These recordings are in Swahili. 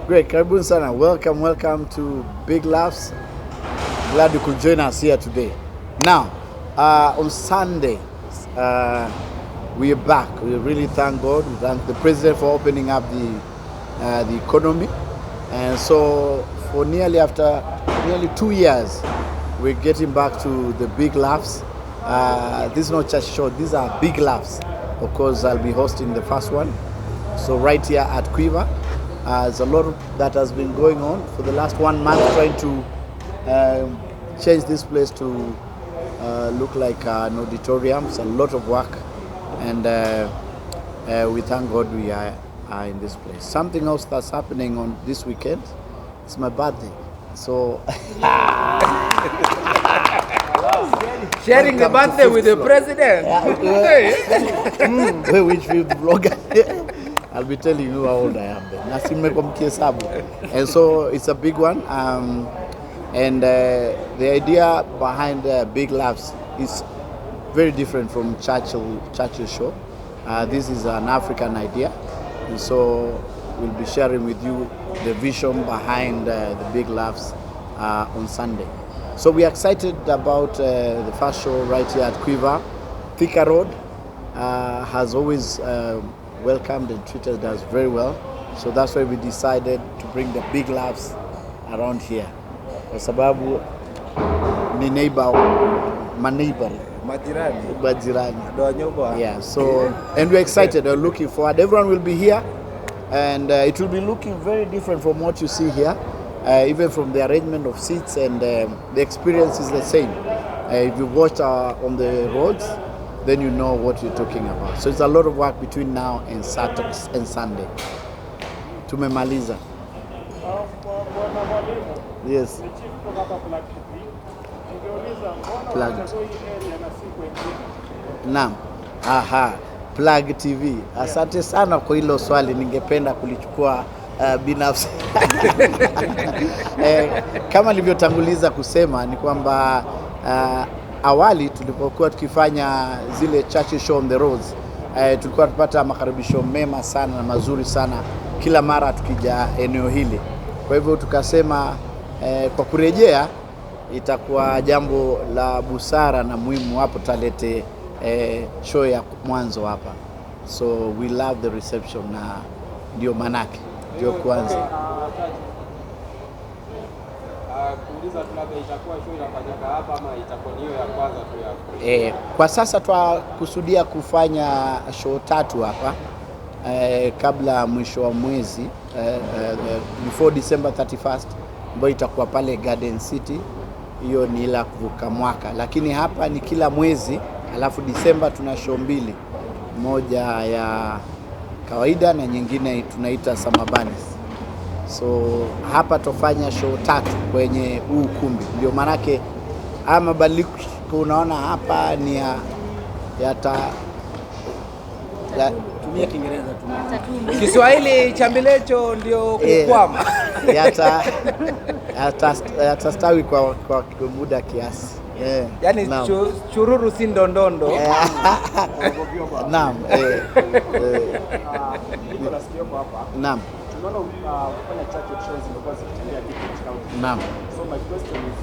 Great, karibuni sana. Welcome to Big Laughs. Glad you could join us here today. Now, on Sunday, we are back. We really thank God. We thank the President for opening up the economy. And so, for nearly 2 years, we're getting back to the Big Laughs. This is not just show, these are Big Laughs. Of course, I'll be hosting the first one. So right here at Quiver, there's a lot that has been going on for the last 1 month, trying to change this place to look like an auditorium. It's a lot of work, and we thank God we are in this place. Something else that's happening on this weekend, it's my birthday. So sharing the birthday with the president. Which vlogger? I'll be telling you how old I am then. And so it's a big one. And the idea behind Big Laughs is very different from Churchill show. This is an African idea. And so we'll be sharing with you the vision behind the Big Laughs on Sunday. So we're excited about the first show right here at Quiver. Thika Road has always welcomed and treated us very well. So that's why we decided to bring the Big Laughs around here. Kwa sababu ni majirani. Yeah, so, and we're excited, we're looking forward. Everyone will be here, and it will be looking very different from what you see here. Even from the arrangement of seats, and the experience is the same. If you watched on the roads, then you know what you're talking about. So it's a lot of work between now and Saturday and Sunday. Tumemaliza. Yes. Plug. Naam. Aha. Plug TV. Asante sana kwa hilo swali, ningependa kulichukua binafsi. Kama nilivyotanguliza kusema ni kwamba awali tulipokuwa tukifanya zile Churchill show on the roads, tulikuwa tupata makaribisho mema sana na mazuri sana kila mara tukija eneo hili. Kwa hivyo tukasema kwa kurejea itakuwa jambo la busara na muhimu hapo talete show ya mwanzo hapa. So we love the reception, na ndio manake ndio kwanza. Kuuliza labda itakuwa show inafanyika hapa ama itakuwa hiyo ya kwanza tu ya? Kwa sasa twakusudia kufanya show 3 hapa kabla mwisho wa mwezi, before December 31st, ambayo itakuwa pale Garden City. Hiyo ni ila kuvuka mwaka, lakini hapa ni kila mwezi. Alafu December tuna show 2, moja ya kawaida na nyingine tunaita Samabani. So hapa tofanya show 3 kwenye huu ukumbi. Ndio manake mabadiliko unaona hapa ni tumia Kiingereza, tumia Kiswahili chambilecho ndio kukwama. Yatastawi kwa muda kiasi. Yani chururu si ndondondo. Naam. Niko nasikia hapa. Naam. Tunaona kufanya Churchill shows zimekuwa zikitembea different counties. Naam. So my question is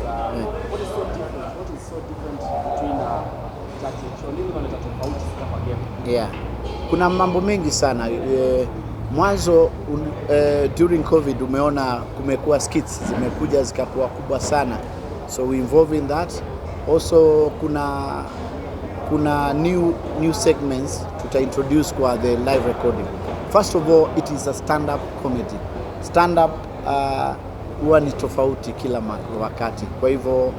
what is so different between Churchill show? Nini wanaleta tofauti kama game? Yeah. Kuna mambo mengi sana. Mwanzo during COVID umeona kumekuwa skits zimekuja zikakuwa kubwa sana. So we involve in that. Also kuna new segments tuta introduce kwa the live recording. First of all, it is a stand-up comedy. Stand-up huwa ni tofauti kila wakati. Kwa hivyo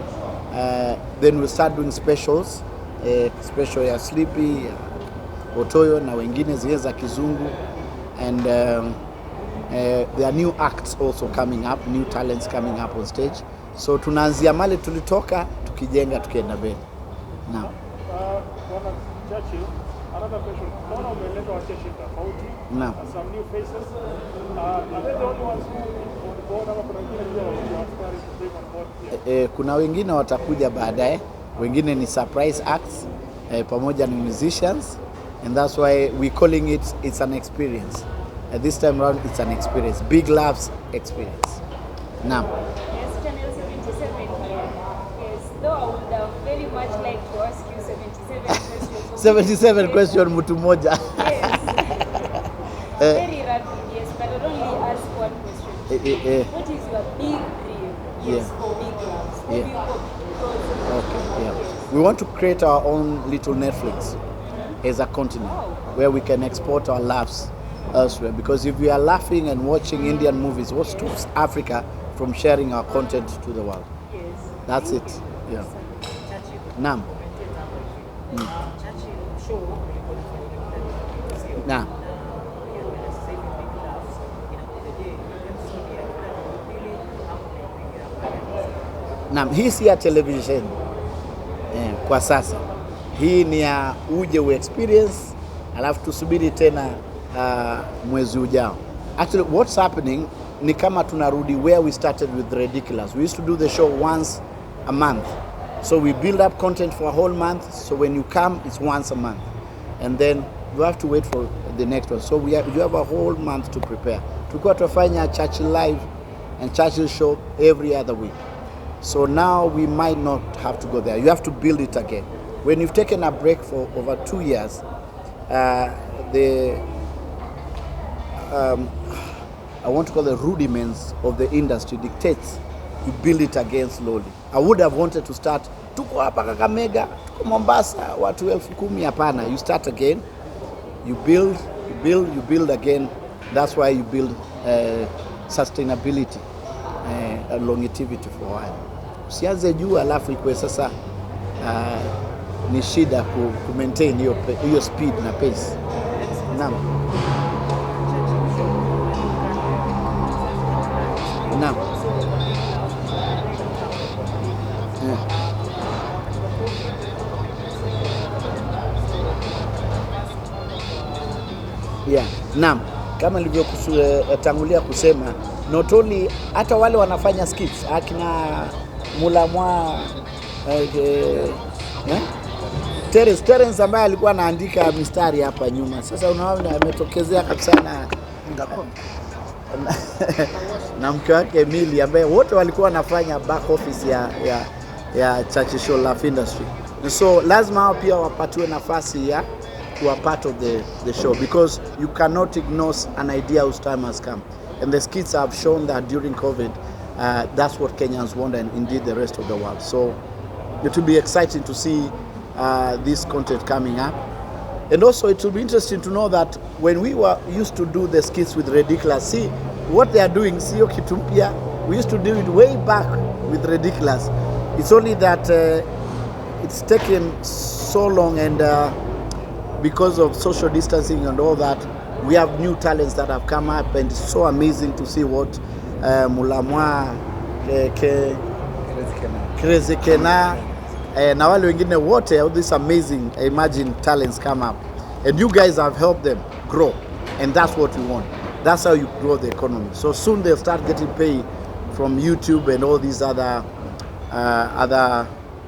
then we start doing specials, special ya Sleepy, Otoyo na wengine zile za kizungu, and there are new acts also coming up, new talents coming up on stage. So tunaanzia mali tulitoka tukijenga tukienda mbele. Naam. Churchill, another question. Naona umeleta wacheshi tofauti. Naam. Some new faces. Are they the only ones who on board ama kuna wengine pia wanafikiri to bring on board? Kuna wengine watakuja baadaye, wengine ni surprise acts pamoja na musicians, and that's why we calling it's an experience. This time around, it's an experience. Big Laughs experience. Now. Yes, Channel 77 here. Yes, though I would have very much liked to ask you 77 questions. 77 question mutu moja. Yes. Very rapid, yes, but I'd only ask one question. What is your big dream? Yes, for Big Laughs. Maybe Okay, yeah. We want to create our own little Netflix as a continent where we can export our laughs elsewhere. Because if we are laughing and watching Indian movies, what stops Africa from sharing our content to the world? Yes. That's it. Yeah. Nam. Nam. Naam, hii si ya television kwa sasa. Hii ni ya uje experience, alafu tusubiri tena mwezi ujao. Actually, what's happening ni kama tunarudi where we started with Ridiculous. We used to do the show once a month. So we build up content for a whole month. So when you come, it's once a month. And then you have to wait for the next one. So you have a whole month to prepare. Tulikuwa tufanya Churchill live and Churchill show every other week. So now we might not have to go there. You have to build it again. When you've taken a break for over 2 years, I want to call the rudiments of the industry dictates you build it again slowly. I would have wanted to start, tuko hapa Kakamega, tuko Mombasa, watu 10,000, hapana. You start again, you build again. That's why you build sustainability and longevity for a while. Usianze juu alafu ikuwe sasa ni shida ku maintain hiyo speed na pace. Naam. Naam. Yeah. Naam. Kama nilivyotangulia kusema, not only hata wale wanafanya skits akina Mulamwa Terence ambaye alikuwa anaandika mistari hapa nyuma. Sasa unaona ametokezea kabisa na mke wake Emily ambaye wote walikuwa wanafanya back office ya Churchill Laugh Industry. So lazima hao pia wapatiwe nafasi ya kuwa part of the show, because you cannot ignore an idea whose time has come. And the skits have shown that during COVID, that's what Kenyans want, and indeed the rest of the world. So it will be exciting to see this content coming up. And also it will be interesting to know that when we were used to do the skits with Ridiculous, see what they are doing, Sio Kitumpia, we used to do it way back with Ridiculous. It's only that it's taken so long, and because of social distancing and all that, we have new talents that have come up, and it's so amazing to see what Mulamwa, Crazy Kena, na wale wengine wote, all these amazing emerging talents come up, and you guys have helped them grow, and that's what we want. That's how you grow the economy. So soon they'll start getting paid from YouTube and all these other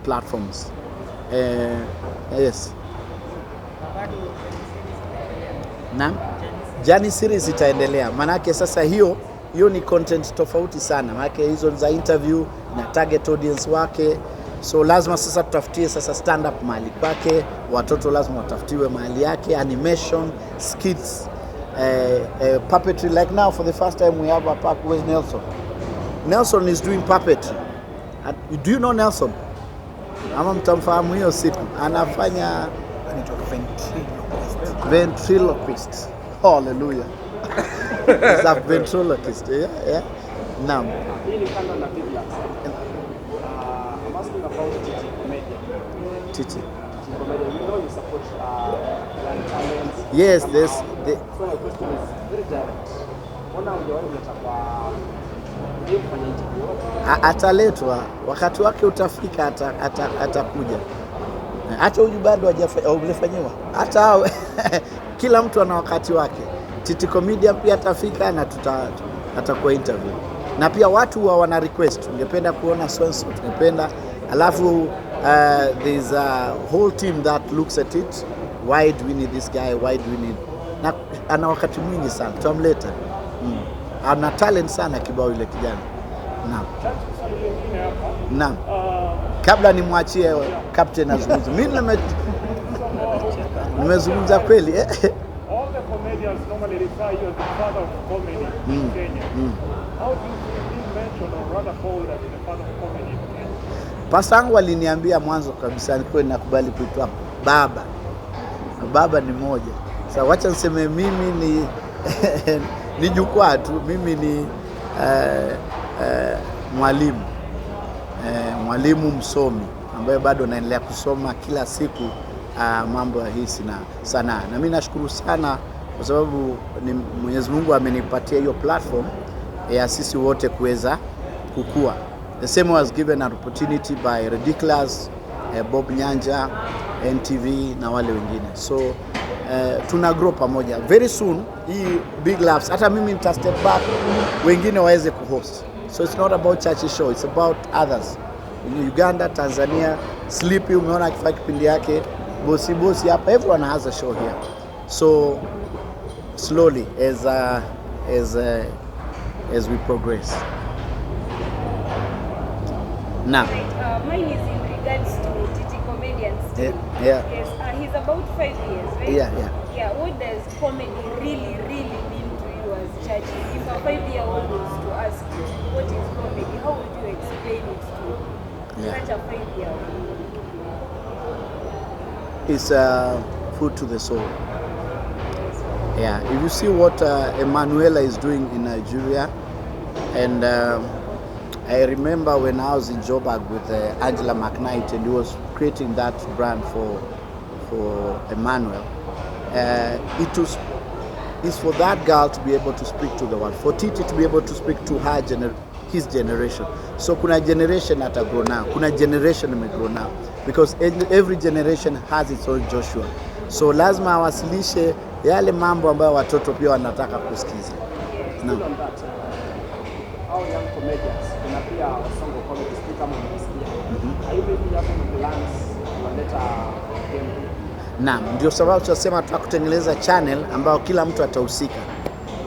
platforms. Yes. Naam. Jani series itaendelea. Manake sasa hiyo ni content tofauti sana. Manake hizo za interview na target audience wake. So lazima sasa tutafutie sasa stand up mahali kwake, watoto lazima watafutiwe mahali yake, animation, skits, puppetry. Like now for the first time we have a pack with Nelson. Nelson is doing puppetry. Do you know Nelson? Ama mtamfahamu hiyo siku. Anafanya ventriloquist. Hallelujah. He's a ventriloquist. Yeah. Naam. Hii ni kanda na Big Laughs. I'm asking about Titi Comedian. Titi. Comedian, you know you support young talents. Yes, So my question is very direct. Mbona hujawahi kuleta kwa kufanya interview? Ataletwa, wakati wake utafika, atakuja. Hata huyu bado hajafanyiwa. Hata hao kila mtu ana wakati wake. Titi Comedian pia atafika na atakuwa interview. Na pia watu wana request, ungependa kuona Swenso, tungependa. Alafu there's a whole team that looks at it. Why do we need this guy? Why do we need... Na ana wakati mwingi sana, tutamleta. Ana talent sana kibao yule kijana. Naam. Naam. Kabla nimwachie captain azungumze. Mimi nimezungumza kweli. All the comedians normally refer you as the father of comedy in Kenya. How do you mention or rather called as the father of comedy in Kenya? Pasangu aliniambia mwanzo kabisa nilikuwa ninakubali kuitwa baba. Baba ni moja. Sasa wacha niseme mimi ni jukwaa tu, mimi ni mwalimu. Mwalimu msomi ambaye bado naendelea kusoma kila siku mambo ya hii sanaa. Na mimi nashukuru sana kwa sababu Mwenyezi Mungu amenipatia hiyo platform ya sisi wote kuweza kukua. The same was given an opportunity by Ridiculous, Bob Nyanja, NTV na wale wengine. So tuna grow pamoja. Very soon hii Big Laughs hata mimi nita step back wengine waweze kuhost. So it's not about Churchill show, it's about others. In Uganda, Tanzania, Sleepy umeona akifanya kipindi yake, Bosi hapa, everyone has a show here. So slowly as we progress. Now, mine is in regards to TT comedian still. Yeah. Yes, he's about 5 years, right? Yeah. What does comedy really mean to you as Churchill? If a 5-year-old was to ask you, what is comedy? How would you explain it to such a 5-year-old? It's food to the soul. Yeah, if you see what Emanuela is doing in Nigeria, and I remember when I was in Joburg with Angela McKnight, and he was creating that brand for Emmanuel. It's for that girl to be able to speak to the world, for Titi to be able to speak to his generation. So kuna generation ata grow now, kuna generation may grow now, because every generation has its own Joshua. So lazima awasilishe yale mambo ambayo watoto pia wanataka kusikiza. No. On that, our young comedians, kuna pia Onsongo comedy speak kama unasikia. Are you making up plans for later game? Naam, ndio sababu tunasema tutakutengeneza channel ambayo kila mtu atahusika.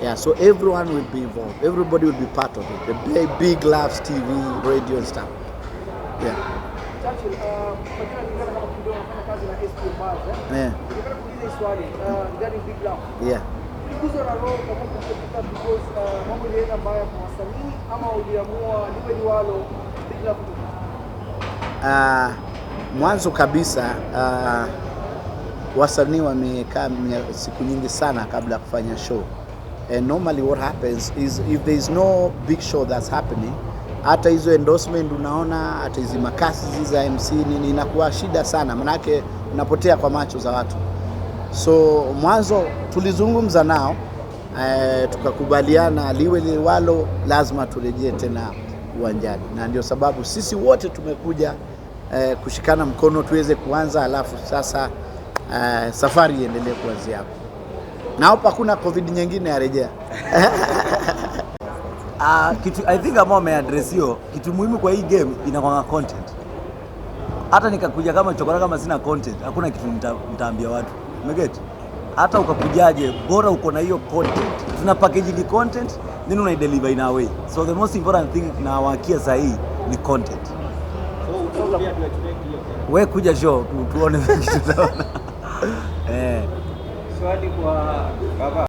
Yeah, so everyone will be involved. Everybody will be part of it. The Big Laughs TV, radio and stuff. Yeah. Churchill, kwa jina ningependa kama kidogo nafanya kazi na SP Bars. Yeah. Ningependa kuuliza swali regarding Big Laughs. Yeah. Ulikuza na roho kwa kumpita because mambo ilienda mbaya kwa wasanii ama uliamua liwe liwalo Big Laughs? Mwanzo kabisa wasanii wamekaa siku nyingi sana kabla ya kufanya show. And normally what happens is if there is no big show that's happening, hata hizo endorsement unaona, hata hizo makasi za MC nini inakuwa shida sana, manake unapotea kwa macho za watu. So mwanzo tulizungumza nao, tukakubaliana liwe liwalo lazima turejee tena uwanjani, na ndio sababu sisi wote tumekuja kushikana mkono tuweze kuanza, alafu sasa safari iendelee kuanzia hapo. Na hapa hakuna COVID nyingine yarejea. Kitu I think ambao ameaddress hiyo, kitu muhimu kwa hii game inakuwa content. Hata nikakuja kama chokora kama sina content, hakuna kitu nitaambia watu. Umeget? Hata ukakujaje, bora uko na hiyo content. Tuna packaging content, then una deliver in a way. So the most important thing na wakia sahi ni content. So pia tuweke hiyo. Wewe kuja show tuone kitu tutaona. Swali kwa baba.